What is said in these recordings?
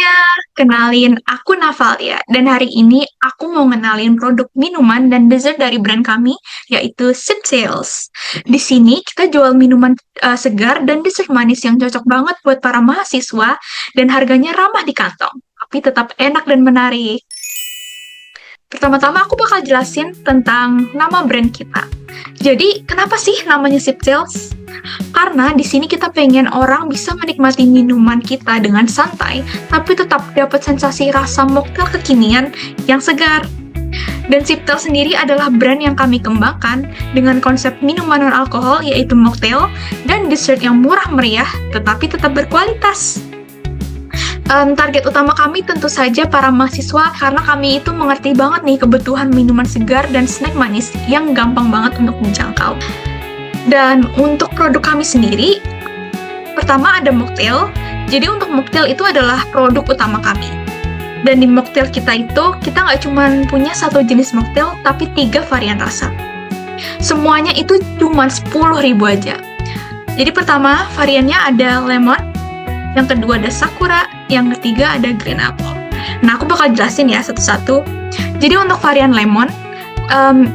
semuanya, kenalin aku Navalia dan hari ini aku mau ngenalin produk minuman dan dessert dari brand kami yaitu Sip Sales. Di sini kita jual minuman segar dan dessert manis yang cocok banget buat para mahasiswa dan harganya ramah di kantong, tapi tetap enak dan menarik. Pertama-tama aku bakal jelasin tentang nama brand kita. Jadi, kenapa sih namanya Sip Sales? Karena di sini kita pengen orang bisa menikmati minuman kita dengan santai, tapi tetap dapat sensasi rasa mocktail kekinian yang segar. Dan Siptel sendiri adalah brand yang kami kembangkan dengan konsep minuman non-alkohol yaitu mocktail dan dessert yang murah meriah, tetapi tetap berkualitas. Target utama kami tentu saja para mahasiswa karena kami itu mengerti banget nih kebutuhan minuman segar dan snack manis yang gampang banget untuk dijangkau. Dan untuk produk kami sendiri, pertama ada mocktail. Jadi untuk mocktail itu adalah produk utama kami. Dan di mocktail kita itu, kita nggak cuma punya satu jenis mocktail, tapi 3 varian rasa. Semuanya itu cuma 10.000 aja. Jadi pertama, variannya ada lemon, yang kedua ada sakura, yang ketiga ada green apple. Nah, aku bakal jelasin ya satu-satu. Jadi untuk varian lemon,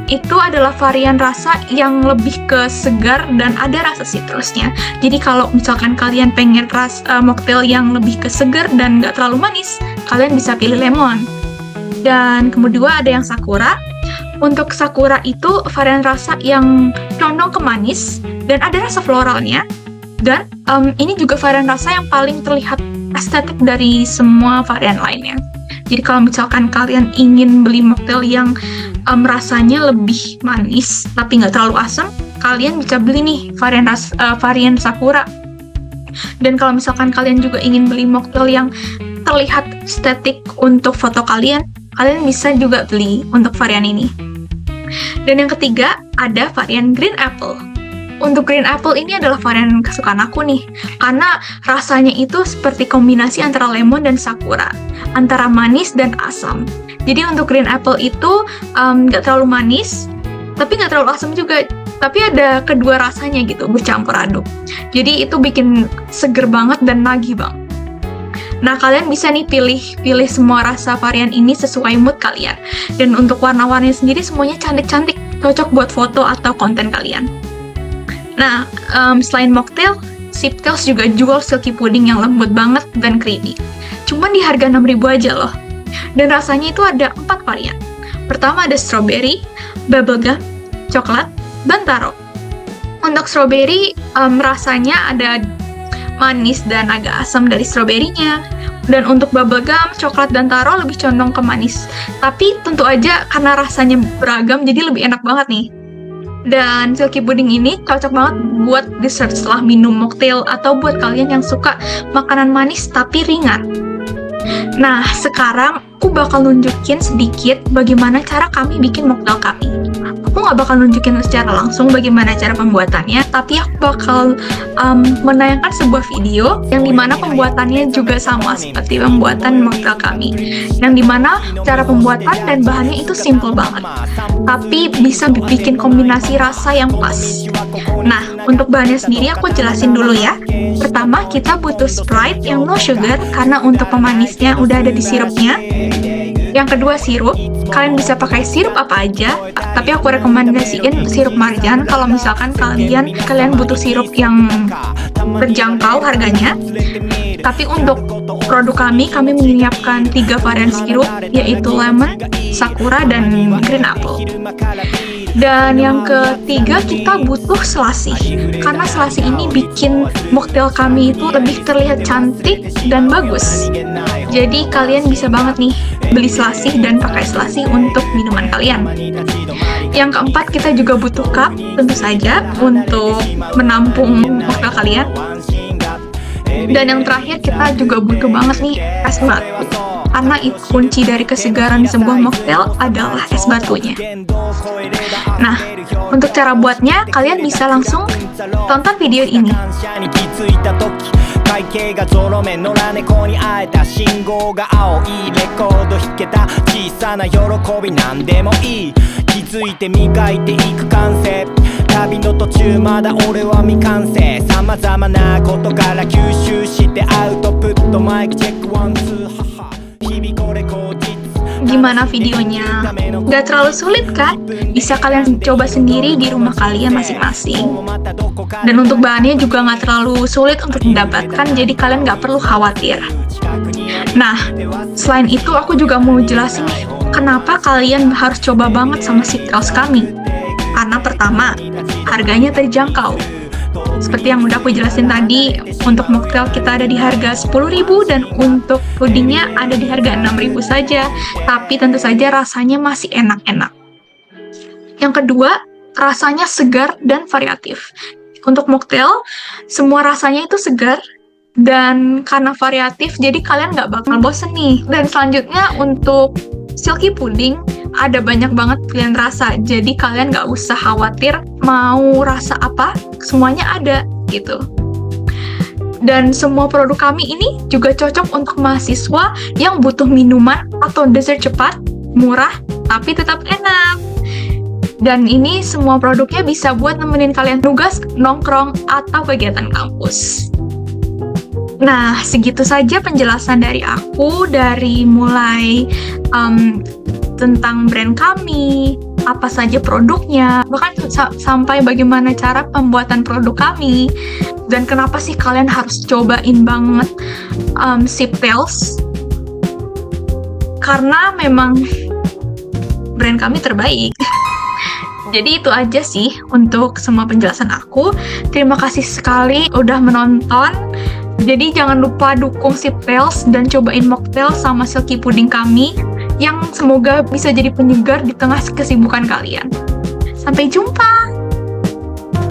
itu adalah varian rasa yang lebih ke segar dan ada rasa citrusnya. Jadi kalau misalkan kalian pengen mocktail yang lebih ke segar dan nggak terlalu manis, kalian bisa pilih lemon. Dan kedua ada yang sakura. Untuk sakura itu varian rasa yang condong ke manis dan ada rasa floralnya. Dan ini juga varian rasa yang paling terlihat estetik dari semua varian lainnya. Jadi kalau misalkan kalian ingin beli mocktail yang rasanya lebih manis tapi nggak terlalu asam, kalian bisa beli nih varian sakura. Dan kalau misalkan kalian juga ingin beli mocktail yang terlihat estetik untuk foto kalian bisa juga beli untuk varian ini. Dan yang ketiga ada varian green apple. Untuk green apple ini adalah varian kesukaan aku nih, karena rasanya itu seperti kombinasi antara lemon dan sakura, antara manis dan asam. Jadi untuk green apple itu nggak terlalu manis, tapi nggak terlalu asam juga, tapi ada kedua rasanya gitu, bercampur aduk. Jadi itu bikin seger banget dan nagih banget. Nah, kalian bisa nih pilih semua rasa varian ini sesuai mood kalian. Dan untuk warna-warnanya sendiri semuanya cantik-cantik, cocok buat foto atau konten kalian. Nah, selain mocktail, Siptails juga jual silky pudding yang lembut banget dan creamy. Cuman di harga 6.000 aja loh. Dan rasanya itu ada 4 varian. Pertama ada strawberry, bubblegum, coklat, dan taro. Untuk strawberry, rasanya ada manis dan agak asam dari stroberinya. Dan untuk bubblegum, coklat, dan taro lebih condong ke manis. Tapi tentu aja karena rasanya beragam, jadi lebih enak banget nih. Dan silky pudding ini cocok banget buat dessert setelah minum mocktail atau buat kalian yang suka makanan manis tapi ringan. Nah, sekarang aku bakal nunjukin sedikit bagaimana cara kami bikin mocktail kami. Aku nggak bakal nunjukin secara langsung bagaimana cara pembuatannya, tapi aku bakal menayangkan sebuah video yang dimana pembuatannya juga sama seperti pembuatan mocktail kami. Yang dimana cara pembuatan dan bahannya itu simple banget, tapi bisa bikin kombinasi rasa yang pas. Nah, untuk bahannya sendiri aku jelasin dulu ya. Pertama, kita butuh Sprite yang no sugar karena untuk pemanisnya udah ada di sirupnya. Yang kedua sirup, kalian bisa pakai sirup apa aja, tapi aku rekomendasiin sirup marjan kalau misalkan kalian butuh sirup yang terjangkau harganya. Tapi untuk produk kami menyiapkan 3 varian sirup, yaitu lemon, sakura, dan green apple. Dan yang ketiga kita butuh selasih, karena selasih ini bikin mocktail kami itu lebih terlihat cantik dan bagus. Jadi kalian bisa banget nih beli selasih dan pakai selasih untuk minuman kalian. Yang keempat kita juga butuh cup, tentu saja untuk menampung mocktail kalian. Dan yang terakhir kita juga butuh banget nih es batu, karena itu kunci dari kesegaran sebuah mocktail adalah es batunya. Nah, untuk cara buatnya kalian bisa langsung tonton video ini. 会計がゾロ目野良猫に会えた信号が青いレコード弾けた小さな喜びなんでもいい気づいて磨いていく感性旅の途中まだ俺は未完成様々なことから吸収してアウトプットマイクチェックワンツーハハ日々これ口実 Gimana videonya? Gak terlalu sulit kan? Bisa kalian coba sendiri di rumah kalian masing-masing. Dan untuk bahannya juga gak terlalu sulit untuk didapatkan, jadi kalian gak perlu khawatir. Nah, selain itu aku juga mau jelasin nih, kenapa kalian harus coba banget sama Siptails kami. Karena pertama, harganya terjangkau. Seperti yang udah aku jelasin tadi, untuk mocktail kita ada di harga 10.000 dan untuk pudingnya ada di harga 6.000 saja. Tapi tentu saja rasanya masih enak-enak. Yang kedua, rasanya segar dan variatif. Untuk mocktail, semua rasanya itu segar dan karena variatif, jadi kalian nggak bakal bosen nih. Dan selanjutnya untuk silky pudding, ada banyak banget pilihan rasa, jadi kalian nggak usah khawatir mau rasa apa, semuanya ada gitu. Dan semua produk kami ini juga cocok untuk mahasiswa yang butuh minuman atau dessert cepat, murah, tapi tetap enak. Dan ini semua produknya bisa buat nemenin kalian tugas, nongkrong, atau kegiatan kampus. Nah, segitu saja penjelasan dari aku, dari mulai tentang brand kami, apa saja produknya, bahkan sampai bagaimana cara pembuatan produk kami, dan kenapa sih kalian harus cobain banget Siptails. Karena memang brand kami terbaik. Jadi itu aja sih untuk semua penjelasan aku. Terima kasih sekali udah menonton. Jadi jangan lupa dukung Siptails dan cobain mocktail sama silky pudding kami yang semoga bisa jadi penyegar di tengah kesibukan kalian. Sampai jumpa!